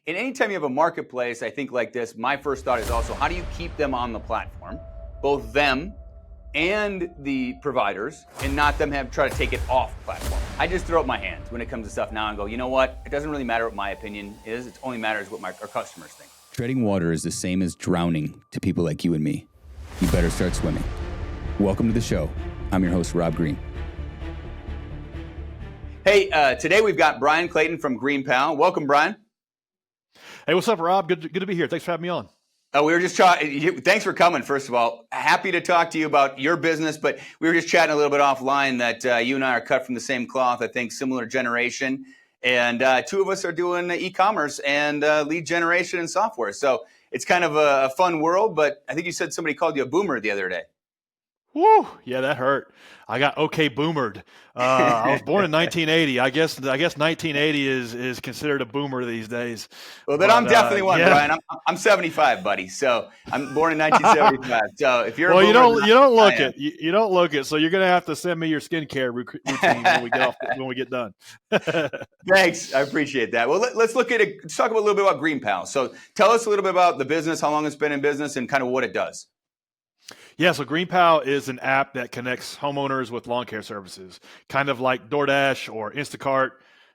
And anytime you have a marketplace, I think like this, my first thought is also, how do you keep them on the platform, both them and the providers, and not them try to take it off platform? I just throw up my hands when it comes to stuff now and go, you know what? It doesn't really matter what my opinion is. It only matters what our customers think. Treading water is the same as drowning to people like you and me. You better start swimming. Welcome to the show. I'm your host, Robb Green. Hey, today we've got Bryan Clayton from GreenPal. Welcome, Bryan. Hey, what's up, Rob? Good to be here. Thanks for having me on. We were just talking. Thanks for coming. First of all, happy to talk to you about your business. But we were just chatting a little bit offline that you and I are cut from the same cloth. I think similar generation, and two of us are doing e-commerce and lead generation and software. So it's kind of a fun world. But I think you said somebody called you a boomer the other day. Woo! Yeah, that hurt. I got boomered. I was born in 1980. I guess 1980 is considered a boomer these days. Well, then I'm definitely one, yeah. Bryan. I'm 75, buddy. So I'm born in 1975. So if you're you don't look it. You don't look it. So you're gonna have to send me your skincare routine when we get done. Thanks, I appreciate that. Well, let's look at it. Let's talk a little bit about GreenPal. So tell us a little bit about the business, how long it's been in business, and kind of what it does. Yeah, so GreenPal is an app that connects homeowners with lawn care services, kind of like DoorDash or Instacart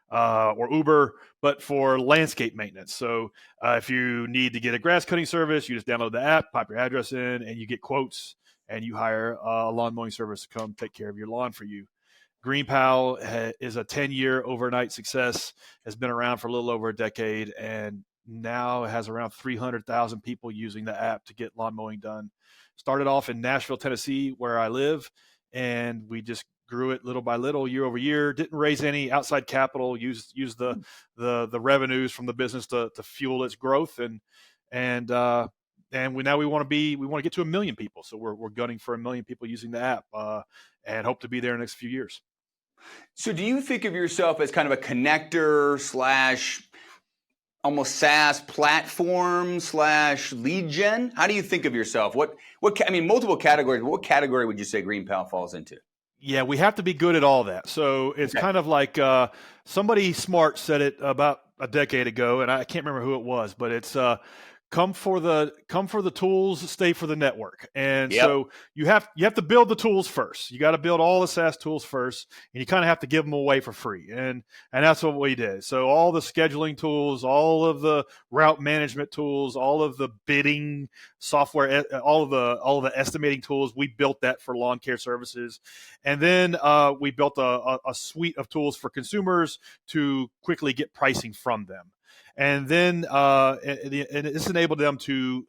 or Uber, but for landscape maintenance. So if you need to get a grass cutting service, you just download the app, pop your address in, and you get quotes, and you hire a lawn mowing service to come take care of your lawn for you. GreenPal is a 10-year overnight success, has been around for a little over a decade, and now has around 300,000 people using the app to get lawn mowing done. Started off in Nashville, Tennessee, where I live, and we just grew it little by little, year over year. Didn't raise any outside capital. Used the revenues from the business to fuel its growth, and we want to get to 1 million people. So we're gunning for 1 million people using the app, and hope to be there in the next few years. So do you think of yourself as kind of a connector / almost SaaS platform / lead gen? How do you think of yourself? Multiple categories. What category would you say GreenPal falls into? Yeah, we have to be good at all that. So it's kind of like somebody smart said it about a decade ago, and I can't remember who it was, but it's come for the tools, stay for the network. And so you have to build the tools first. You got to build all the SaaS tools first, and you kind of have to give them away for free. And that's what we did. So all the scheduling tools, all of the route management tools, all of the bidding software, all of the estimating tools, we built that for lawn care services. And then we built a suite of tools for consumers to quickly get pricing from them. And then it's enabled them to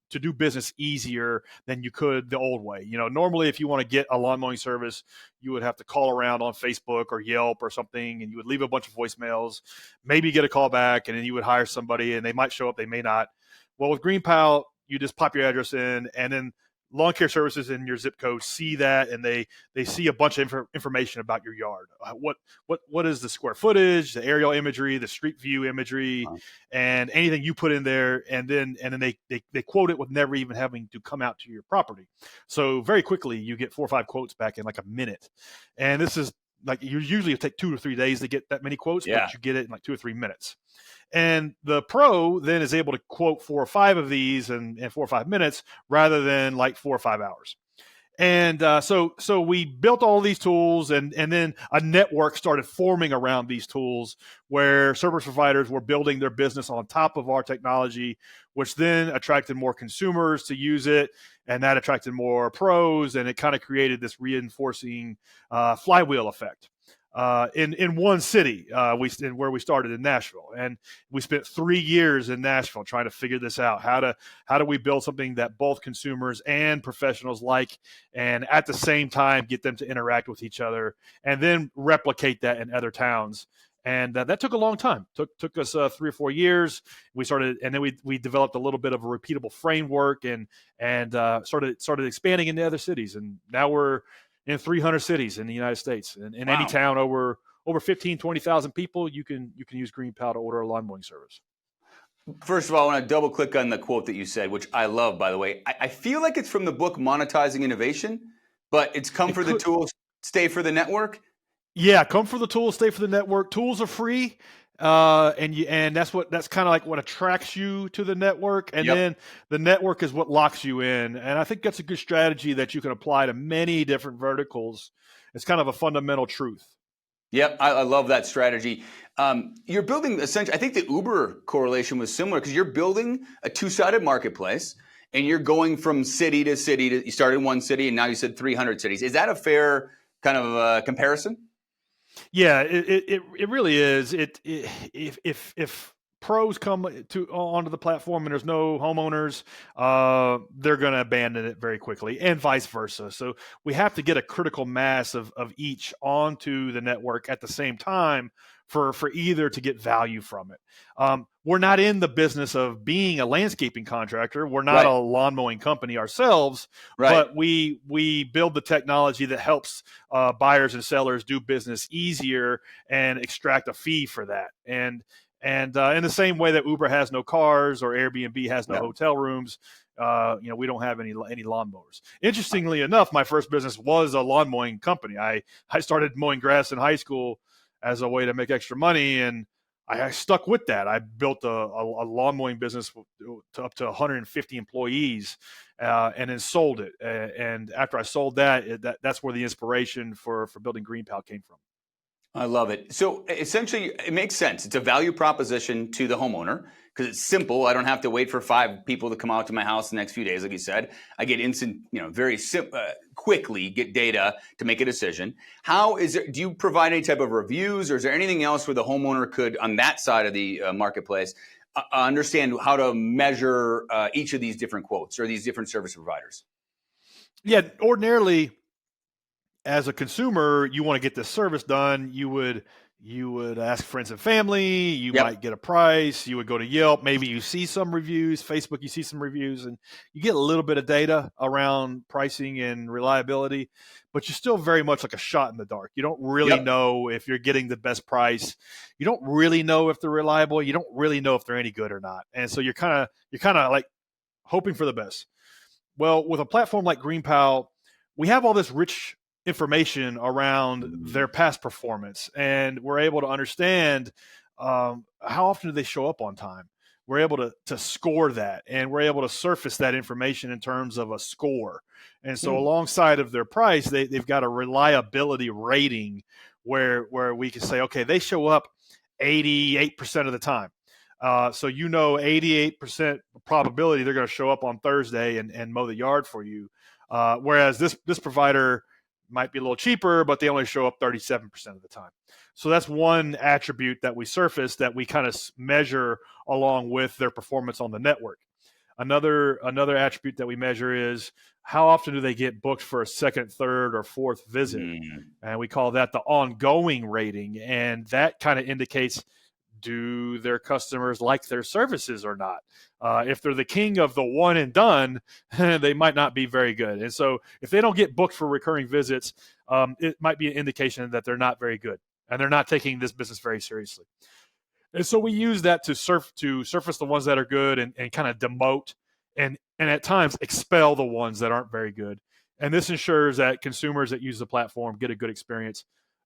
do business easier than you could the old way. Normally if you want to get a lawn mowing service, you would have to call around on Facebook or Yelp or something, and you would leave a bunch of voicemails, maybe get a call back, and then you would hire somebody, and they might show up, they may not. Well, with GreenPal, you just pop your address in, and then lawn care services in your zip code see that, and they see a bunch of information about your yard. What is the square footage, the aerial imagery, the street view imagery, and anything you put in there, and then they quote it with never even having to come out to your property. So very quickly you get 4 or 5 quotes back in like a minute. And this is like, you usually take 2 or 3 days to get that many quotes, but you get it in like 2 or 3 minutes. And the pro then is able to quote 4 or 5 of these in 4 or 5 minutes rather than like 4 or 5 hours. And so we built all these tools, and then a network started forming around these tools where service providers were building their business on top of our technology, which then attracted more consumers to use it, and that attracted more pros, and it kind of created this reinforcing flywheel effect. In one city, where we started in Nashville, and we spent 3 years in Nashville trying to figure this out. How do we build something that both consumers and professionals like, and at the same time get them to interact with each other, and then replicate that in other towns. And that took a long time. Took us 3 or 4 years. We started, and then we developed a little bit of a repeatable framework, and started expanding into other cities, and now we're in 300 cities in the United States. And in any town over 15, 20,000 people, you can use GreenPal to order a lawn mowing service. First of all, I want to double click on the quote that you said, which I love, by the way. I feel like it's from the book Monetizing Innovation, but it's come for the tools, stay for the network. Yeah, come for the tools, stay for the network. Tools are free. and that's kind of like what attracts you to the network, and Yep. then the network is what locks you in. And I think that's a good strategy that you can apply to many different verticals. It's kind of a fundamental truth. Yep, I love that strategy. You're building essentially, I think the Uber correlation was similar because you're building a two-sided marketplace and you're going from city to city. You started in one city and now you said 300 cities. Is that a fair kind of comparison? Yeah, it really is. If pros come onto the platform and there's no homeowners, they're going to abandon it very quickly, and vice versa. So we have to get a critical mass of each onto the network at the same time for either to get value from it. We're not in the business of being a landscaping contractor. We're not a lawn mowing company ourselves, but we build the technology that helps buyers and sellers do business easier and extract a fee for that. And in the same way that Uber has no cars or Airbnb has no hotel rooms, we don't have any lawnmowers. Interestingly enough, my first business was a lawn mowing company. I started mowing grass in high school as a way to make extra money, and I stuck with that. I built a lawn mowing business to up to 150 employees, and then sold it. And after I sold that's where the inspiration for building GreenPal came from. I love it. So essentially, it makes sense. It's a value proposition to the homeowner because it's simple. I don't have to wait for 5 people to come out to my house the next few days, like you said. I get instant, very quickly get data to make a decision. Do you provide any type of reviews, or is there anything else where the homeowner could, on that side of the marketplace, understand how to measure each of these different quotes or these different service providers? Yeah, ordinarily, as a consumer, you want to get this service done. You would ask friends and family. You might get a price. You would go to Yelp. Maybe you see some reviews. Facebook, you see some reviews, and you get a little bit of data around pricing and reliability, but you're still very much like a shot in the dark. You don't really know if you're getting the best price. You don't really know if they're reliable. You don't really know if they're any good or not. And so you're kind of like hoping for the best. Well, with a platform like GreenPal, we have all this rich information around their past performance, and we're able to understand how often do they show up on time. We're able to score that, and we're able to surface that information in terms of a score. And so alongside of their price, they've got a reliability rating where we can say, okay, they show up 88% of the time. So 88% probability they're going to show up on Thursday and mow the yard for you. Whereas this provider might be a little cheaper, but they only show up 37% of the time. So that's one attribute that we surface that we kind of measure along with their performance on the network. Another attribute that we measure is how often do they get booked for a second, third, or fourth visit. And we call that the ongoing rating. And that kind of indicates, do their customers like their services or not? If they're the king of the one and done, they might not be very good. And so if they don't get booked for recurring visits, it might be an indication that they're not very good and they're not taking this business very seriously. And so we use that to surface the ones that are good and kind of demote and at times expel the ones that aren't very good. And this ensures that consumers that use the platform get a good experience,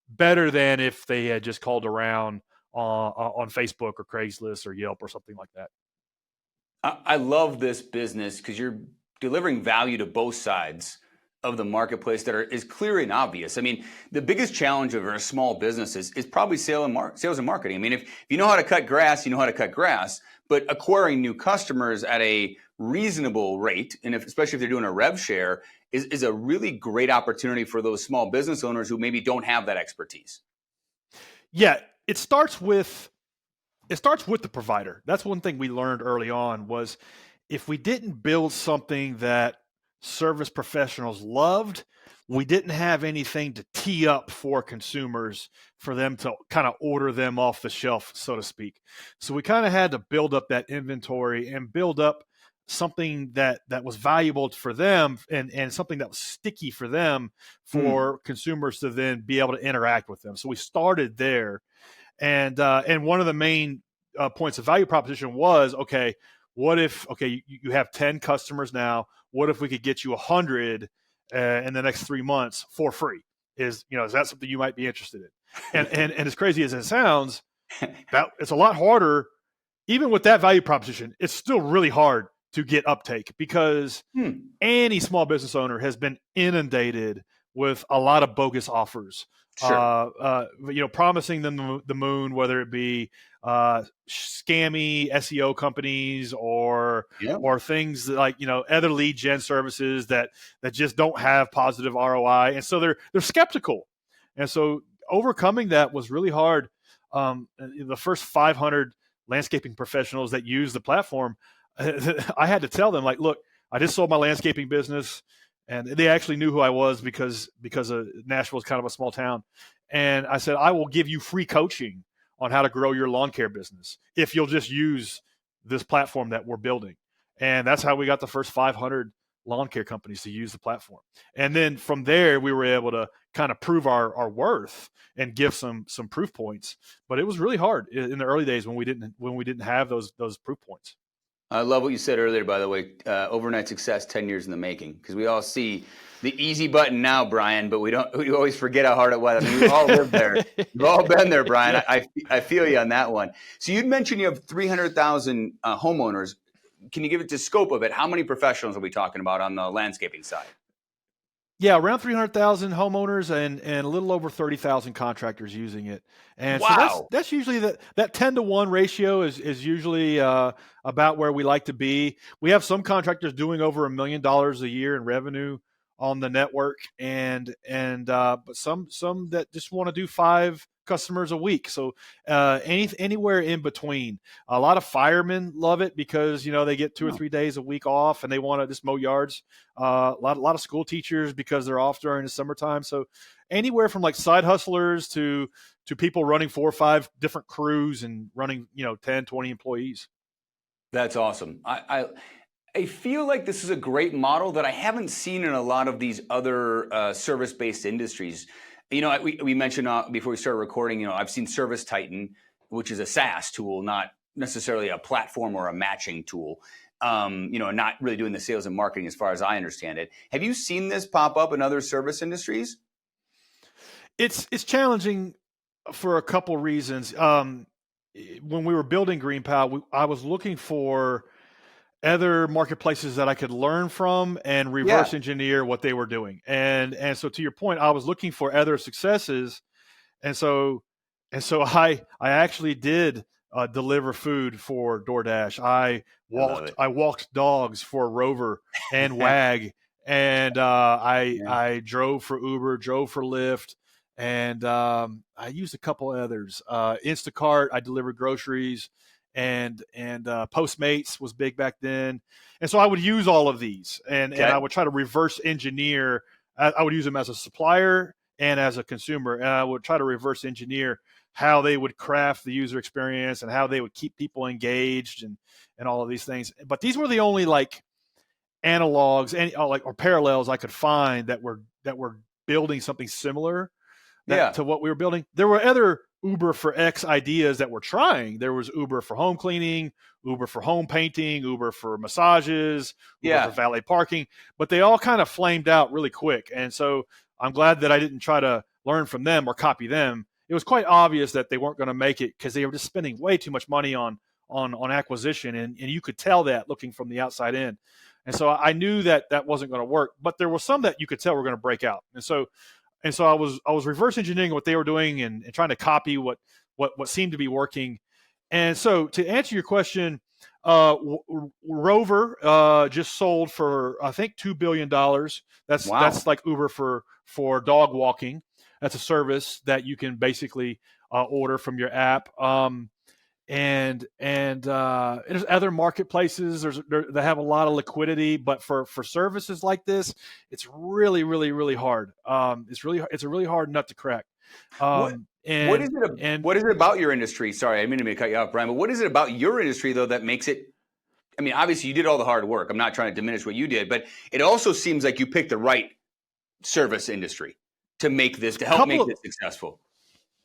better than if they had just called around on Facebook or Craigslist or Yelp or something like that. I love this business because you're delivering value to both sides of the marketplace that is clear and obvious. I mean, the biggest challenge of a small business is probably sales and marketing. I mean, if you know how to cut grass, you know how to cut grass, but acquiring new customers at a reasonable rate, and especially if they're doing a rev share, is a really great opportunity for those small business owners who maybe don't have that expertise. Yeah, it starts with the provider. That's one thing we learned early on was if we didn't build something that service professionals loved, we didn't have anything to tee up for consumers for them to kind of order them off the shelf, so to speak. So we kind of had to build up that inventory and build up something that was valuable for them and something that was sticky for them for consumers to then be able to interact with them. So we started there. And one of the main points of value proposition was, okay, what if, you have 10 customers now, what if we could get you 100 in the next 3 months for free? Is that something you might be interested in? And as crazy as it sounds, it's a lot harder. Even with that value proposition, it's still really hard to get uptake because any small business owner has been inundated with a lot of bogus offers. Sure. Promising them the moon, whether it be scammy SEO companies or Yeah. things like other lead gen services that just don't have positive ROI, and so they're skeptical, and so overcoming that was really hard. The first 500 landscaping professionals that use the platform, I had to tell them, like, look, I just sold my landscaping business. And they actually knew who I was because Nashville is kind of a small town. And I said, I will give you free coaching on how to grow your lawn care business if you'll just use this platform that we're building. And that's how we got the first 500 lawn care companies to use the platform. And then from there, we were able to kind of prove our worth and give some proof points. But it was really hard in the early days when we didn't have those proof points. I love what you said earlier, by the way, overnight success, 10 years in the making, because we all see the easy button now, Bryan, but we always forget how hard it was. I mean, we've all lived there. We've all been there, Bryan. I feel you on that one. So you'd mentioned you have 300,000 homeowners. Can you give it the scope of it? How many professionals are we talking about on the landscaping side? Yeah, around 300,000 homeowners and a little over 30,000 contractors using it. And wow. So that's usually that 10-to-1 ratio is usually about where we like to be. We have some contractors doing over $1 million a year in revenue on the network, but some that just want to do 5 customers a week. So anywhere in between. A lot of firemen love it because they get 2 or 3 days a week off and they want to just mow yards. A lot of school teachers because they're off during the summertime. So anywhere from like side hustlers to people running 4 or 5 different crews and running 10, 20 employees. That's awesome. I feel like this is a great model that I haven't seen in a lot of these other service-based industries. We mentioned before we started recording, I've seen Service Titan, which is a SaaS tool, not necessarily a platform or a matching tool, not really doing the sales and marketing as far as I understand it. Have you seen this pop up in other service industries? It's challenging for a couple reasons. When we were building GreenPal, I was looking for other marketplaces that I could learn from and reverse engineer what they were doing. And so to your point, I was looking for other successes. And so I actually did deliver food for DoorDash. I walked dogs for Rover and Wag. And I drove for Uber, drove for Lyft. And I used a couple others. Instacart, I delivered groceries. And Postmates was big back then. And so I would use all of these and I would try to reverse engineer. I would use them as a supplier and as a consumer. And I would try to reverse engineer how they would craft the user experience and how they would keep people engaged and all of these things. But these were the only like analogs or parallels I could find that were building something similar to what we were building. There were other Uber for X ideas that we're trying. There was Uber for home cleaning, Uber for home painting, Uber for massages, Uber for valet parking, but they all kind of flamed out really quick. And so I'm glad that I didn't try to learn from them or copy them. It was quite obvious that they weren't going to make it because they were just spending way too much money on acquisition. And you could tell that looking from the outside in. And so I knew that wasn't going to work, but there were some that you could tell were going to break out. And so I was reverse engineering what they were doing and trying to copy what seemed to be working. And so to answer your question, Rover just sold for I think $2 billion. That's like Uber for dog walking. That's a service that you can basically order from your app. And there's other marketplaces that have a lot of liquidity, but for services like this, it's really, really, really hard. It's a really hard nut to crack. What is it about your industry? Sorry, I didn't mean to cut you off, Bryan, but what is it about your industry though that makes it? I mean, obviously you did all the hard work. I'm not trying to diminish what you did, but it also seems like you picked the right service industry to make this successful.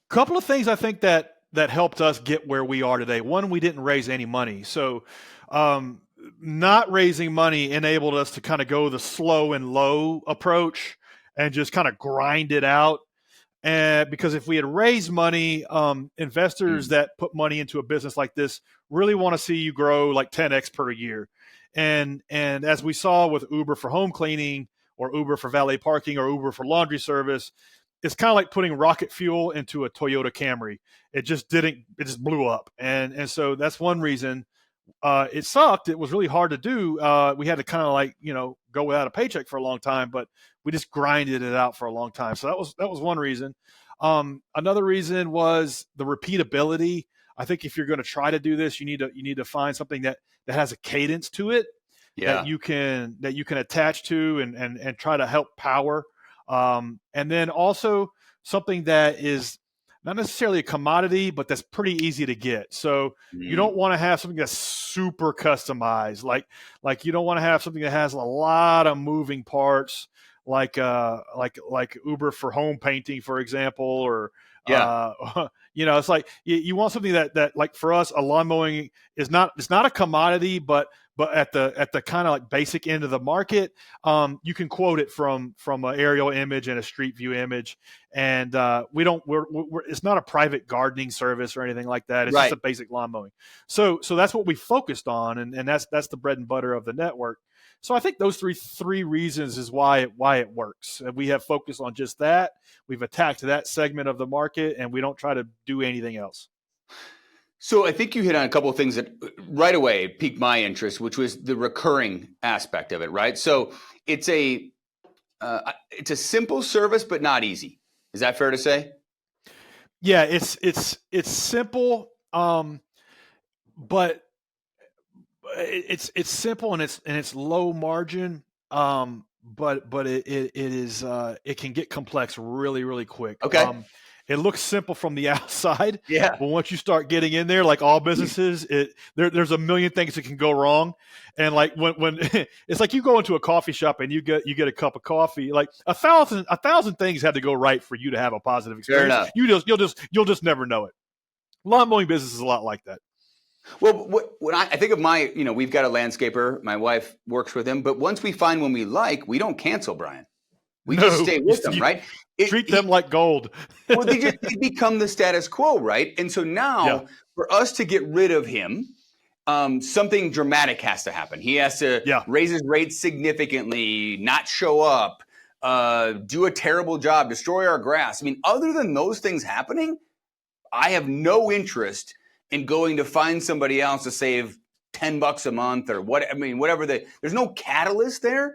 Couple of things I think that helped us get where we are today. One, we didn't raise any money. So not raising money enabled us to kind of go the slow and low approach and just kind of grind it out. And because if we had raised money, investors that put money into a business like this really want to see you grow like 10x per year. And as we saw with Uber for home cleaning, or Uber for valet parking, or Uber for laundry service, it's kind of like putting rocket fuel into a Toyota Camry. It just blew up. And so that's one reason. It sucked. It was really hard to do. We had to kind of like, go without a paycheck for a long time, but we just grinded it out for a long time. So that was one reason. Another reason was the repeatability. I think if you're going to try to do this, you need to find something that has a cadence to it, that you can attach to and try to help power. And then also something that is not necessarily a commodity, but that's pretty easy to get. So you don't want to have something that's super customized. Like you don't want to have something that has a lot of moving parts, like Uber for home painting, for example, or it's like you want something that like for us, a lawn mowing it's not a commodity, but at the kind of like basic end of the market, you can quote it from an aerial image and a street view image, and it's not a private gardening service or anything like that. It's just a basic lawn mowing. So that's what we focused on, and that's the bread and butter of the network. So I think those three reasons is why it works. And we have focused on just that. We've attacked that segment of the market, and we don't try to do anything else. So I think you hit on a couple of things that right away piqued my interest, which was the recurring aspect of it, right? So it's a simple service, but not easy. Is that fair to say? Yeah, it's simple, but it's simple and it's low margin, but it can get complex really, really quick. Okay. It looks simple from the outside, Yeah. but once you start getting in there, like all businesses, there's a million things that can go wrong. And like when it's like you go into a coffee shop and you get a cup of coffee, like a thousand things had to go right for you to have a positive experience. You'll just never know it. Lawn mowing business is a lot like that. Well, when I think of we've got a landscaper. My wife works with him, but once we find one we like, we don't cancel, Brian. We just stay with them, right? Treat them like gold. Well, they become the status quo, right? And so now for us to get rid of him, something dramatic has to happen. He has to raise his rates significantly, not show up, do a terrible job, destroy our grass. I mean, other than those things happening, I have no interest in going to find somebody else to save $10 a month or whatever. There's no catalyst there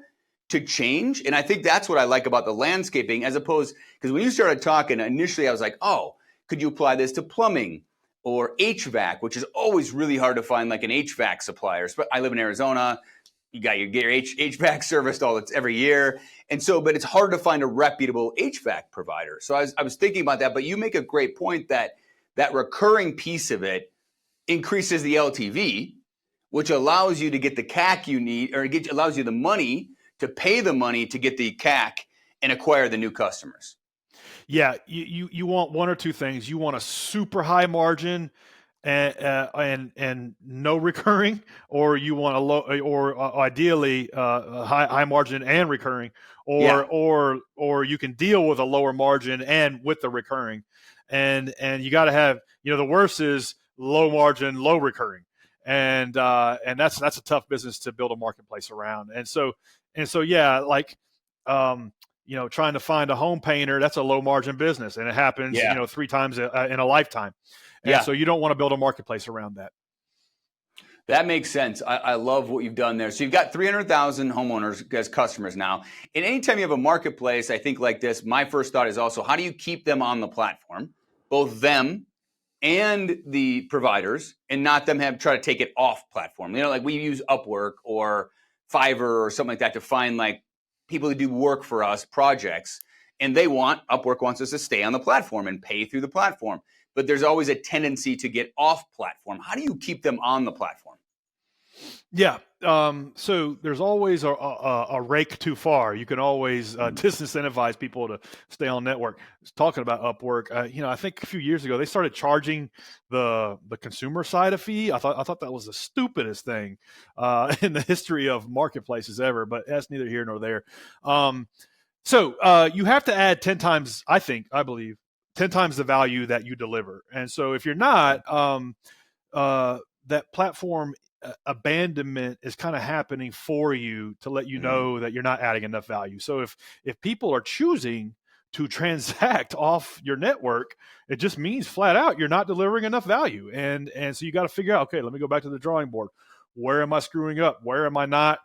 to change. And I think that's what I like about the landscaping, as opposed, because when you started talking, initially I was like, oh, could you apply this to plumbing or HVAC, which is always really hard to find like an HVAC supplier. I live in Arizona. You get your HVAC serviced every year. And so, but it's hard to find a reputable HVAC provider. So I was thinking about that, but you make a great point that recurring piece of it increases the LTV, which allows you to get the CAC you need, or allows you the money to pay the money to get the CAC and acquire the new customers. Yeah, you want one or two things. You want a super high margin and no recurring, or you want a low, or ideally a high margin and recurring, or you can deal with a lower margin and with the recurring, and you got to have, the worst is low margin, low recurring, and that's a tough business to build a marketplace around. And so like trying to find a home painter, that's a low margin business, and it happens 3 times in a lifetime. And so you don't want to build a marketplace around that. That makes sense. I love what you've done there. So you've got 300,000 homeowners as customers now. And anytime you have a marketplace, I think like this, my first thought is also, how do you keep them on the platform, both them and the providers, and not them try to take it off platform? Like we use Upwork or Fiverr or something like that to find like people who do work for us, projects, and Upwork wants us to stay on the platform and pay through the platform. But there's always a tendency to get off platform. How do you keep them on the platform? Yeah. So there's always a rake too far. You can always disincentivize people to stay on network. Talking about Upwork, I think a few years ago they started charging the consumer side a fee. I thought that was the stupidest thing in the history of marketplaces ever. But that's neither here nor there. So you have to add 10 times, I believe, 10 times the value that you deliver. And so if you're not, that platform abandonment is kind of happening for you to let you know that you're not adding enough value. So if people are choosing to transact off your network, it just means flat out you're not delivering enough value. And so you got to figure out, okay, let me go back to the drawing board. Where am I screwing up? Where am I not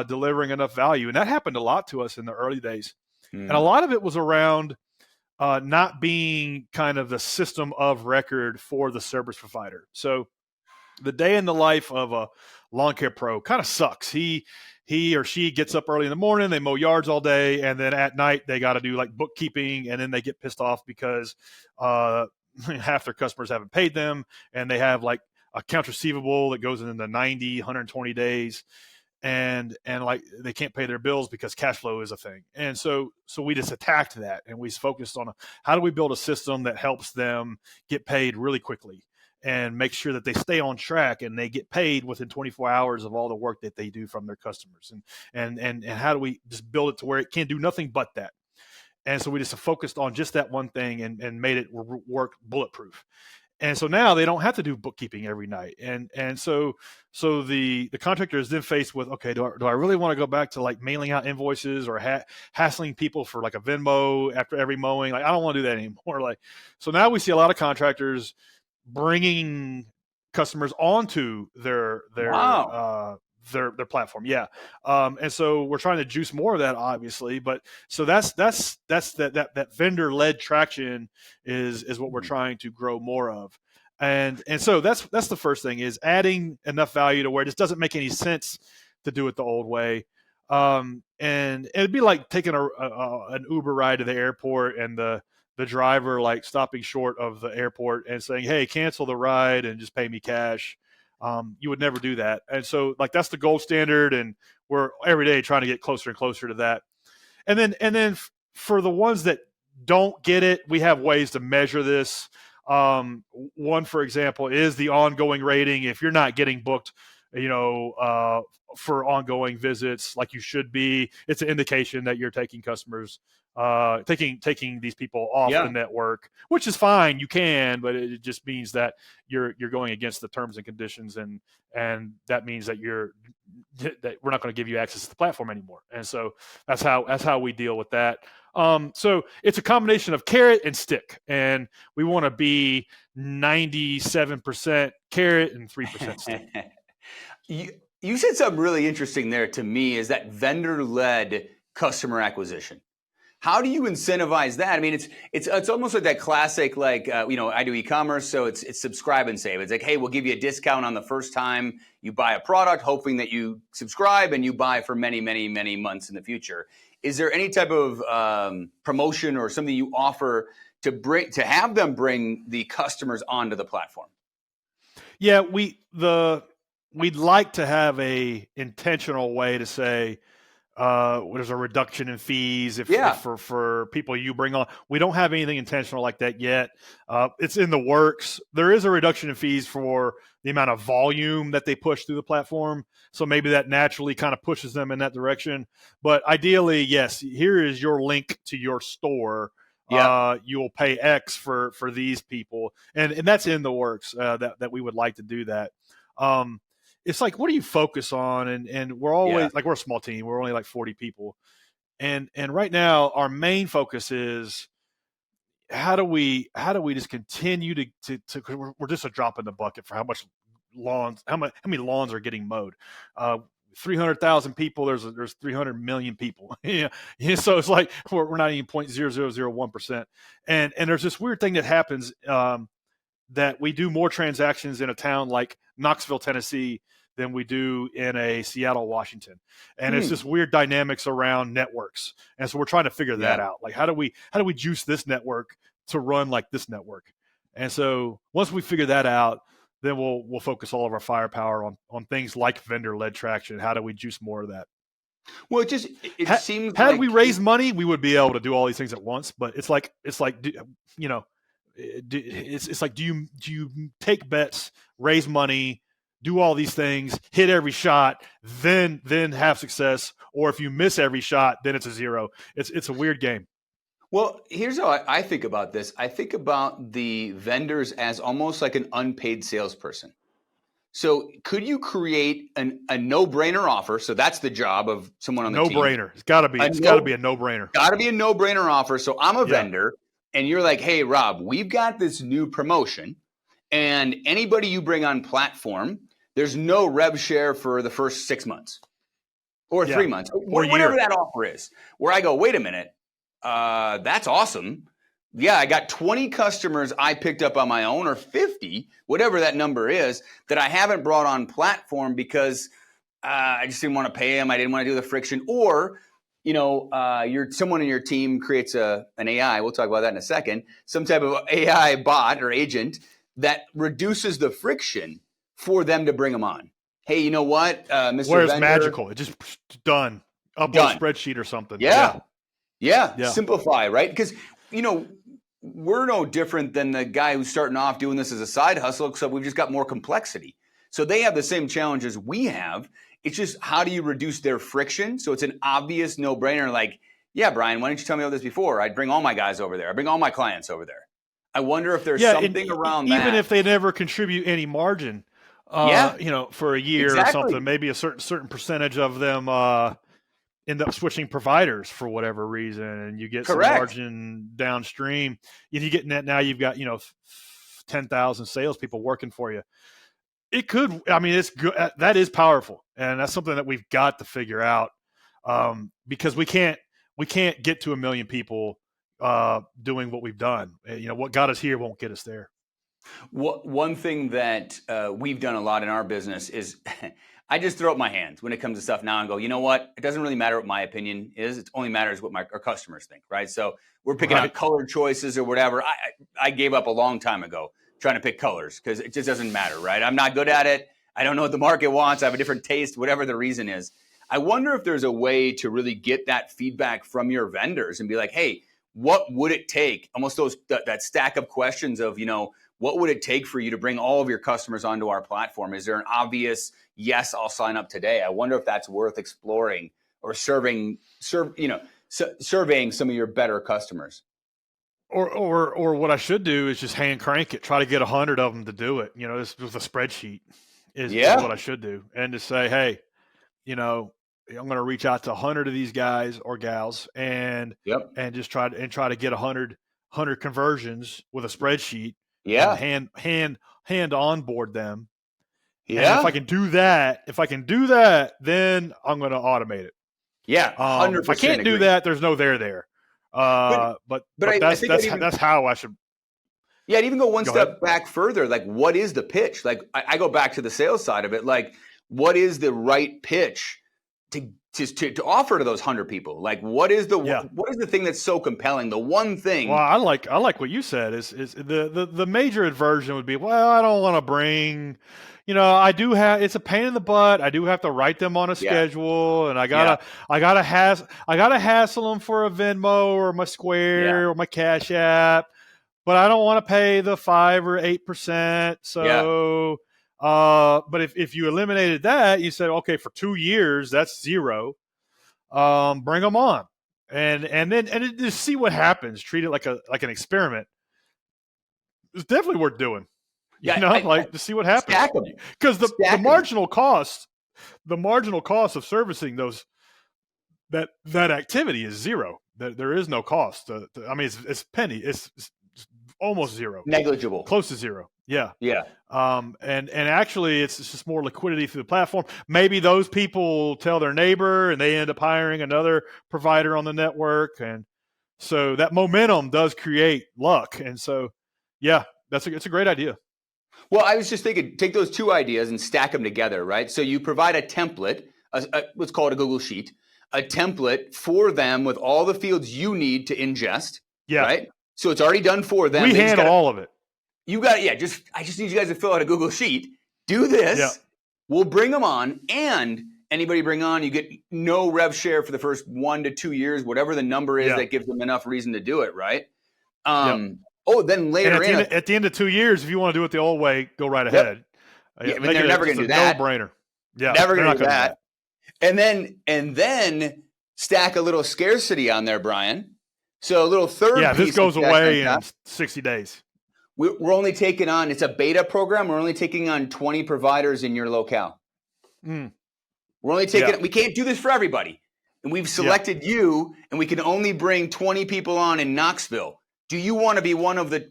delivering enough value? And that happened a lot to us in the early days. And a lot of it was around not being kind of the system of record for the service provider. So the day in the life of a lawn care pro kind of sucks. He or she gets up early in the morning, they mow yards all day, and then at night they got to do like bookkeeping, and then they get pissed off because half their customers haven't paid them, and they have like accounts receivable that goes into 90, 120 days. And like they can't pay their bills because cash flow is a thing. And so we just attacked that, and we focused on how do we build a system that helps them get paid really quickly and make sure that they stay on track and they get paid within 24 hours of all the work that they do from their customers. And how do we just build it to where it can't do nothing but that? And so we just focused on just that one thing and made it work bulletproof. And so now they don't have to do bookkeeping every night. And so the contractor is then faced with, okay, do I really want to go back to like mailing out invoices or hassling people for like a Venmo after every mowing? Like, I don't want to do that anymore. Like, so now we see a lot of contractors bringing customers onto their platform. Yeah. And so we're trying to juice more of that, obviously, but so that's that vendor led traction is what we're trying to grow more of. And so that's the first thing, is adding enough value to where it just doesn't make any sense to do it the old way. And it'd be like taking an Uber ride to the airport and the driver like stopping short of the airport and saying, hey, cancel the ride and just pay me cash. You would never do that. And so like that's the gold standard, and we're every day trying to get closer and closer to that. And then for the ones that don't get it, we have ways to measure this. One, for example, is the ongoing rating. If you're not getting booked, for ongoing visits like you should be, it's an indication that you're taking customers, taking these people off the network, which is fine. You can, but it just means that you're going against the terms and conditions, and that means that that we're not going to give you access to the platform anymore. And so that's how we deal with that. So it's a combination of carrot and stick, and we want to be 97% carrot and 3% stick. You said something really interesting there to me, is that vendor-led customer acquisition. How do you incentivize that? I mean, it's almost like that classic, like, I do e-commerce, so it's subscribe and save. It's like, hey, we'll give you a discount on the first time you buy a product, hoping that you subscribe and you buy for many, many, many months in the future. Is there any type of promotion or something you offer to have them bring the customers onto the platform? Yeah, we'd like to have a intentional way to say there's a reduction in fees if for people you bring on. We don't have anything intentional like that yet. It's in the works. There is a reduction in fees for the amount of volume that they push through the platform. So maybe that naturally kind of pushes them in that direction. But ideally, yes, here is your link to your store. You will pay X for these people. And that's in the works, that we would like to do that. It's like, what do you focus on? And we're always like, we're a small team. We're only like 40 people. And right now our main focus is how do we just continue to we're just a drop in the bucket for how many lawns are getting mowed. 300,000 people, there's 300 million people. So it's like we're not even 0.0001%. And there's this weird thing that happens, that we do more transactions in a town like Knoxville, Tennessee, than we do in a Seattle, Washington. And it's just weird dynamics around networks. And so we're trying to figure that out. Like, how do we juice this network to run like this network? And so once we figure that out, then we'll focus all of our firepower on things like vendor-led traction. How do we juice more of that? Well, it seems had like we raised money, we would be able to do all these things at once. But it's like it's like do you take bets, raise money, do all these things, hit every shot, then have success. Or if you miss every shot, then it's a zero. It's a weird game. Well, here's how I think about this. I think about the vendors as almost like an unpaid salesperson. So could you create a no-brainer offer? So that's the job of someone on the team. No-brainer. It's got to be. It's got to be a no-brainer. Got to be a no-brainer offer. So I'm a vendor, and you're like, hey, Rob, we've got this new promotion, and anybody you bring on platform, there's no rev share for the first 6 months or 3 months or whatever that offer is. Where I go, wait a minute, that's awesome. Yeah, I got 20 customers I picked up on my own, or 50, whatever that number is, that I haven't brought on platform because I just didn't want to pay them. I didn't want to do the friction. Or, someone in your team creates an AI. We'll talk about that in a second. Some type of AI bot or agent that reduces the friction for them to bring them on. Hey, you know what, Mr. Where's Vendor, magical? It just done. Upload a spreadsheet or something. Yeah. Simplify, right? Because, we're no different than the guy who's starting off doing this as a side hustle, except we've just got more complexity. So they have the same challenges we have. It's just, how do you reduce their friction? So it's an obvious no-brainer. Like, yeah, Brian, why didn't you tell me all this before? I'd bring all my guys over there. I'd bring all my clients over there. I wonder if there's something around that. Even if they never contribute any margin, for a year or something, maybe a certain percentage of them end up switching providers for whatever reason, and you get some margin downstream. If you get net, now you've got 10,000 salespeople working for you. It could. I mean, it's good. That is powerful, and that's something that we've got to figure out, because we can't get to 1 million people doing what we've done. What got us here won't get us there. One thing that we've done a lot in our business is I just throw up my hands when it comes to stuff now and go, you know what? It doesn't really matter what my opinion is. It only matters what our customers think, right? So we're picking out color choices or whatever. I gave up a long time ago trying to pick colors because it just doesn't matter, right? I'm not good at it. I don't know what the market wants. I have a different taste, whatever the reason is. I wonder if there's a way to really get that feedback from your vendors and be like, hey, what would it take? Almost that stack of questions of, what would it take for you to bring all of your customers onto our platform? Is there an obvious, yes, I'll sign up today? I wonder if that's worth exploring or surveying some of your better customers. Or what I should do is just hand crank it, try to get 100 of them to do it. This with a spreadsheet is what I should do. And to say, hey, I'm going to reach out to 100 of these guys or gals and just try to get 100 conversions with a spreadsheet. Yeah. And hand onboard them. Yeah. And if I can do that, then I'm going to automate it. Yeah. 100%. If I can't do that, there's no there. But that's how I should. Yeah. And even go one step back further. Like, what is the pitch? Like, I go back to the sales side of it. Like, what is the right pitch to offer to those 100 people? Like, what is the thing that's so compelling? The one thing. Well, I like what you said is the major aversion would be, well, I don't want to bring, I do have, it's a pain in the butt. I do have to write them on a schedule, and I gotta hassle them for a Venmo or my Square or my Cash App, but I don't want to pay the 5 or 8%. So. But if you eliminated that, you said, okay, for 2 years, that's zero. Bring them on, and then just see what happens. Treat it like an experiment. It's definitely worth doing. To see what happens. Because the marginal cost of servicing that activity is zero. There is no cost. It's penny. It's almost zero. Negligible. Close to zero. Yeah. Yeah. And actually it's just more liquidity through the platform. Maybe those people tell their neighbor and they end up hiring another provider on the network. And so that momentum does create luck. And so, yeah, it's a great idea. Well, I was just thinking, take those two ideas and stack them together, right? So you provide a template, let's call it a Google Sheet, a template for them with all the fields you need to ingest. Yeah. Right. So it's already done for them. We handle all of it. You got it. Yeah. I just need you guys to fill out a Google Sheet. Do this. Yeah. We'll bring them on, and anybody bring on, you get no rev share for the first 1 to 2 years, whatever the number is that gives them enough reason to do it. Right. Oh, then later at the end of 2 years, if you want to do it the old way, go right ahead. Yeah, but they're never going to do that. No-brainer. Yeah, never going to do that. And then stack a little scarcity on there, Bryan. So a little third piece. Yeah, this goes away in 60 days. We're only taking on, it's a beta program. We're only taking on 20 providers in your locale. We're only taking, we can't do this for everybody. And we've selected you, and we can only bring 20 people on in Knoxville. Do you want to be one of the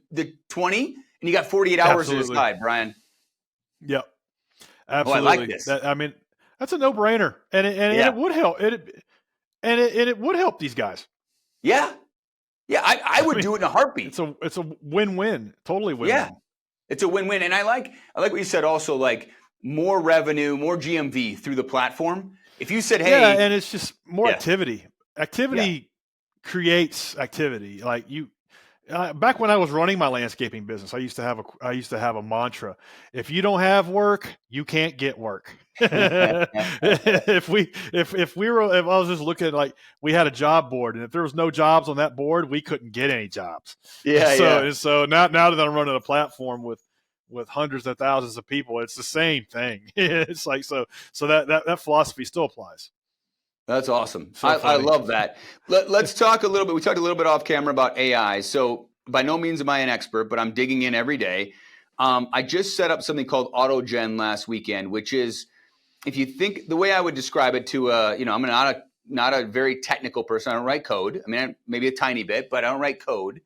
20? And you got 48 hours to decide, Bryan. Yep. Absolutely. Oh, I like this. That's a no-brainer. And it would help. It would help these guys. Yeah. Yeah, I would do it in a heartbeat. It's a win-win, totally win-win. Yeah, it's a win-win, and I like what you said. Also, like more revenue, more GMV through the platform. If you said, "Hey," and it's just more activity. Activity creates activity. Like back when I was running my landscaping business, I used to have a mantra: if you don't have work, you can't get work. if I was just looking, like, we had a job board, and if there was no jobs on that board, we couldn't get any jobs. So now that I'm running a platform with hundreds of thousands of people, it's the same thing. It's like so that philosophy still applies. That's awesome. I love that. Let's talk a little bit. We talked a little bit off camera about AI. So by no means am I an expert, but I'm digging in every day. I just set up something called AutoGen last weekend, which is, if you think, the way I would describe it to, I'm not a very technical person. I don't write code. I mean, maybe a tiny bit, but I don't write code.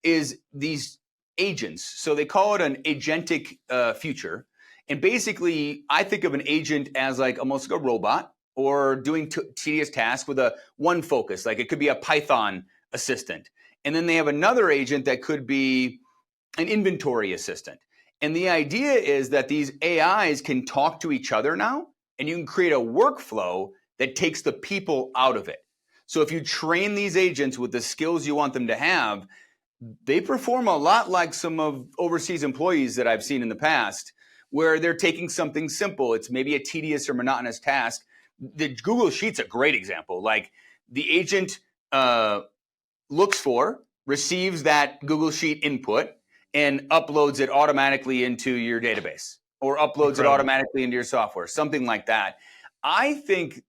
Is these agents. So they call it an agentic future. And basically, I think of an agent as like almost like a robot, or doing tedious tasks with one focus. Like it could be a Python assistant. And then they have another agent that could be an inventory assistant. And the idea is that these AIs can talk to each other now, and you can create a workflow that takes the people out of it. So if you train these agents with the skills you want them to have, they perform a lot like some of overseas employees that I've seen in the past, where they're taking something simple. It's maybe a tedious or monotonous task. The Google Sheet's a great example. Like the agent receives that Google Sheet input and uploads it automatically into your database, or uploads it automatically into your software, something like that. I think,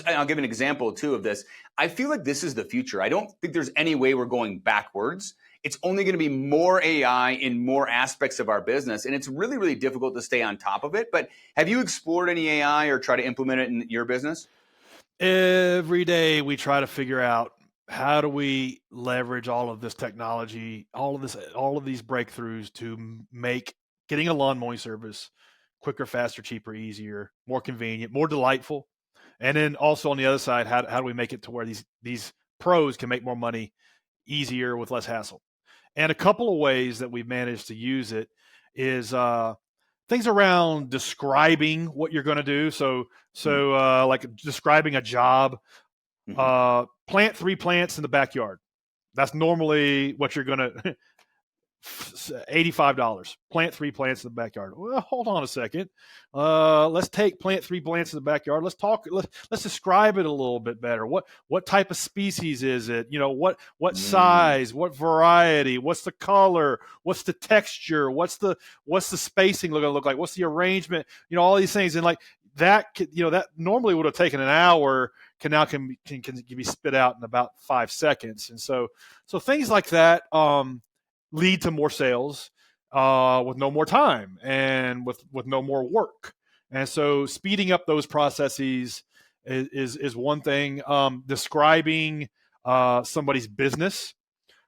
I'll give an example too of this. I feel like this is the future. I don't think there's any way we're going backwards. It's only going to be more AI in more aspects of our business. And it's really, really difficult to stay on top of it. But have you explored any AI or try to implement it in your business? Every day we try to figure out, how do we leverage all of this technology, all of these breakthroughs to make getting a lawn mowing service quicker, faster, cheaper, easier, more convenient, more delightful. And then also on the other side, how do we make it to where these pros can make more money easier with less hassle? And a couple of ways that we've managed to use it is things around describing what you're going to do. So like describing a job, plant 3 plants in the backyard. That's normally what you're going to $85. Plant 3 plants in the backyard. Well, hold on a second. Let's plant 3 plants in the backyard. Let's describe it a little bit better. What type of species is it? What size? What variety? What's the color? What's the texture? What's the spacing look like? What's the arrangement? All these things. And like that, that normally would have taken an hour can be spit out in about 5 seconds. And so things like that lead to more sales with no more time and with no more work. And so speeding up those processes is one thing. Describing somebody's business.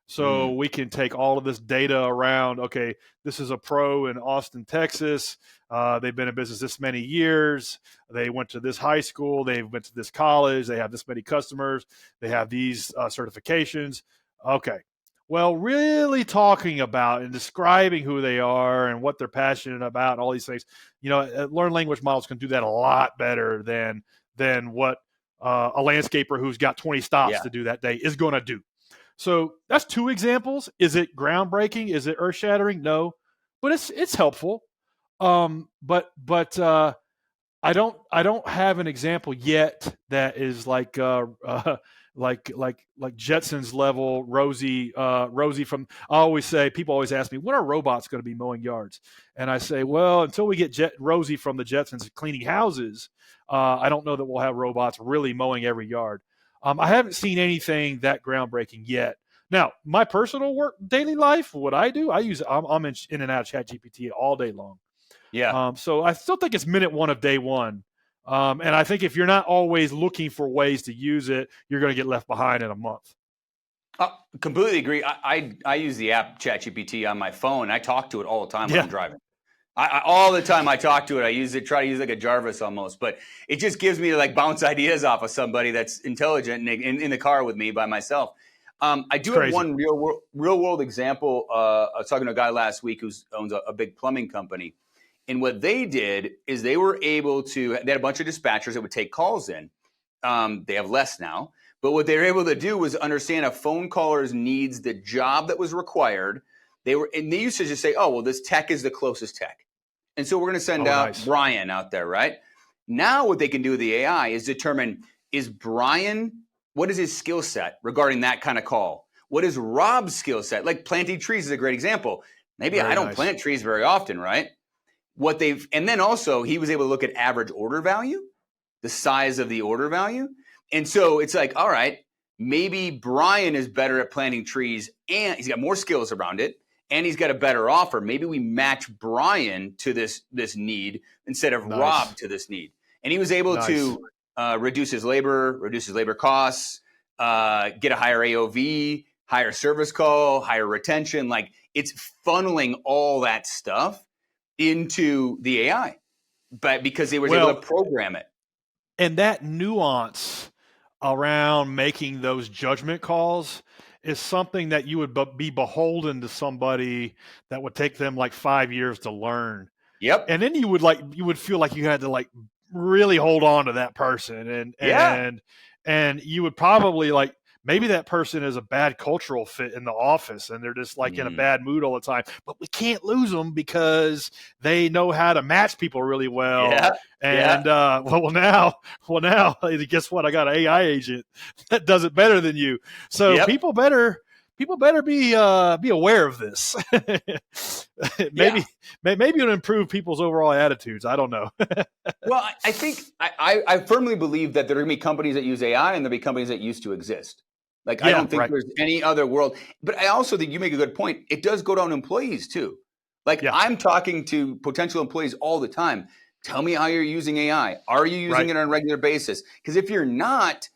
So we can take all of this data around, okay, this is a pro in Austin, Texas. They've been in business this many years. They went to this high school. They went to this college. They have this many customers. They have these certifications. Okay. Well, really talking about and describing who they are and what they're passionate about and all these things, learned language models can do that a lot better than what a landscaper who's got 20 stops to do that day is going to do. So that's 2 examples. Is it groundbreaking? Is it earth-shattering? No, but it's helpful. But I don't have an example yet that is like like Jetsons level Rosie from. I always say, people always ask me, when are robots going to be mowing yards? And I say, well, until we get Rosie from the Jetsons cleaning houses, I don't know that we'll have robots really mowing every yard. I haven't seen anything that groundbreaking yet. Now, my personal work, daily life, what I do, I'm in and out of ChatGPT all day long. Yeah. So I still think it's minute one of day one. And I think if you're not always looking for ways to use it, you're going to get left behind in a month. Completely agree. I use the app ChatGPT on my phone. I talk to it all the time when I'm driving. All the time I talk to it. Try to use like a Jarvis almost, but it just gives me like bounce ideas off of somebody that's intelligent in the car with me by myself. I do have one real world example. I was talking to a guy last week who owns a big plumbing company. And what they did is they had a bunch of dispatchers that would take calls in. They have less now. But what they were able to do was understand a phone caller's needs, the job that was required. They used to just say, oh, well, this tech is the closest tech. And so we're going to send Bryan out there, right? Now what they can do with the AI is determine, what is his skill set regarding that kind of call? What is Robb's skill set? Like planting trees is a great example. Maybe I don't plant trees very often, right? And then also he was able to look at average order value, the size of the order value. And so it's like, all right, maybe Bryan is better at planting trees and he's got more skills around it and he's got a better offer. Maybe we match Bryan to this need instead of Robb to this need. And he was able to reduce his labor costs, get a higher AOV, higher service call, higher retention. Like it's funneling all that stuff into the AI, but because they were able to program it. And that nuance around making those judgment calls is something that you would be beholden to somebody that would take them like 5 years to learn. Yep. And then you would feel like you had to like really hold on to that person and you would probably like, maybe that person is a bad cultural fit in the office and they're just like in a bad mood all the time, but we can't lose them because they know how to match people really well. Well, now, guess what? I got an AI agent that does it better than you. So people better be aware of this. Maybe it'll improve people's overall attitudes. I don't know. Well, I think I firmly believe that there are going to be companies that use AI and there'll be companies that used to exist. Like, I don't think there's any other world. But I also think you make a good point. It does go down to employees too. Like I'm talking to potential employees all the time. Tell me how you're using AI. Are you using it on a regular basis? Because if you're not,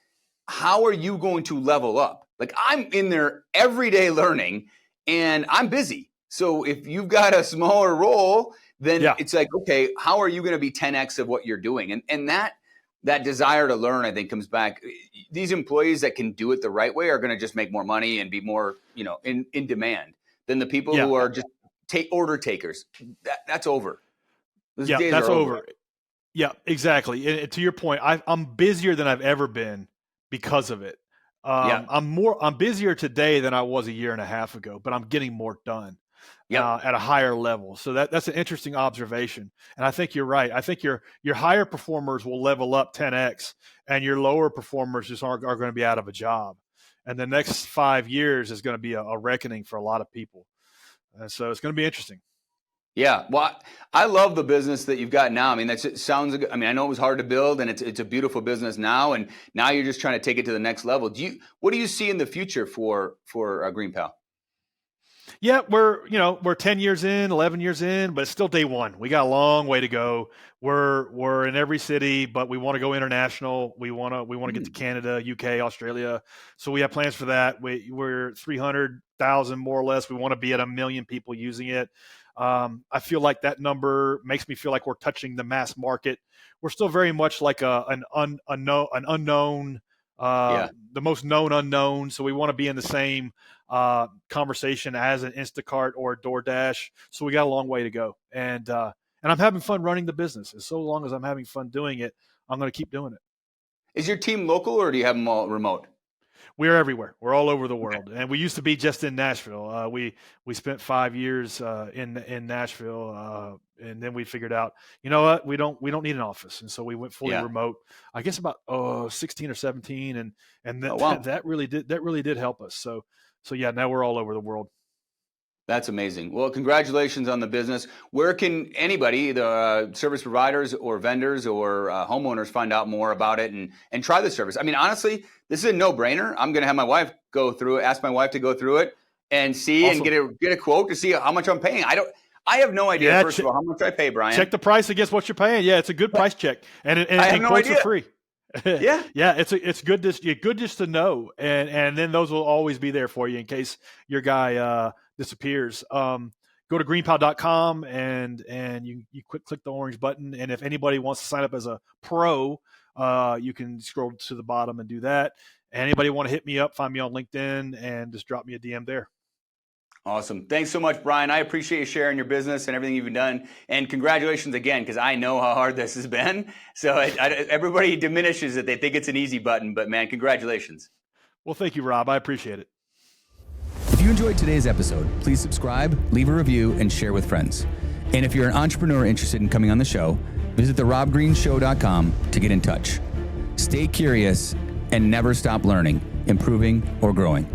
how are you going to level up? Like I'm in there every day learning and I'm busy. So if you've got a smaller role, then it's like, okay, how are you going to be 10X of what you're doing? And that desire to learn, I think, comes back. These employees that can do it the right way are going to just make more money and be more, in demand than the people who are just order takers. That's over. That's over. Yeah, exactly. And to your point, I'm busier than I've ever been because of it. I'm busier today than I was a year and a half ago, but I'm getting more done. At a higher level. So that's an interesting observation. And I think you're right. I think your higher performers will level up 10X and your lower performers just are going to be out of a job. And the next 5 years is going to be a reckoning for a lot of people. And so it's going to be interesting. Yeah. Well, I love the business that you've got now. I mean, it sounds good. I mean, I know it was hard to build and it's a beautiful business now. And now you're just trying to take it to the next level. What do you see in the future for GreenPal? Yeah, we're 10 years in, 11 years in, but it's still day one. We got a long way to go. We're in every city, but we want to go international. We want to get to Canada, UK, Australia. So we have plans for that. We're 300,000 more or less. We want to be at 1 million people using it. I feel like that number makes me feel like we're touching the mass market. We're still very much like an unknown, the most known unknown. So we want to be in the same conversation as an Instacart or a DoorDash. So we got a long way to go. And I'm having fun running the business. And so long as I'm having fun doing it, I'm going to keep doing it. Is your team local or do you have them all remote? We're everywhere. We're all over the world. And we used to be just in Nashville. We spent 5 years in Nashville And then we figured out, you know what, we don't need an office. And so we went fully remote, I guess about 16 or 17. And that really did help us. So yeah, now we're all over the world. That's amazing. Well, congratulations on the business. Where can anybody, the service providers or vendors or homeowners, find out more about it and try the service? I mean, honestly, this is a no-brainer. I'm going to have my wife ask my wife to go through it and see and get a quote to see how much I'm paying. I have no idea, first of all, how much I pay, Bryan. Check the price against what you're paying. Yeah, it's a good price check. And quotes are free. Yeah. It's good just to know. And then those will always be there for you in case your guy disappears. Go to greenpal.com and you click the orange button. And if anybody wants to sign up as a pro, you can scroll to the bottom and do that. Anybody want to hit me up, find me on LinkedIn and just drop me a DM there. Awesome. Thanks so much, Bryan. I appreciate you sharing your business and everything you've done. And congratulations again, because I know how hard this has been. So everybody diminishes it. They think it's an easy button, but man, congratulations. Well, thank you, Rob. I appreciate it. If you enjoyed today's episode, please subscribe, leave a review, and share with friends. And if you're an entrepreneur interested in coming on the show, visit therobbgreenshow.com to get in touch. Stay curious and never stop learning, improving, or growing.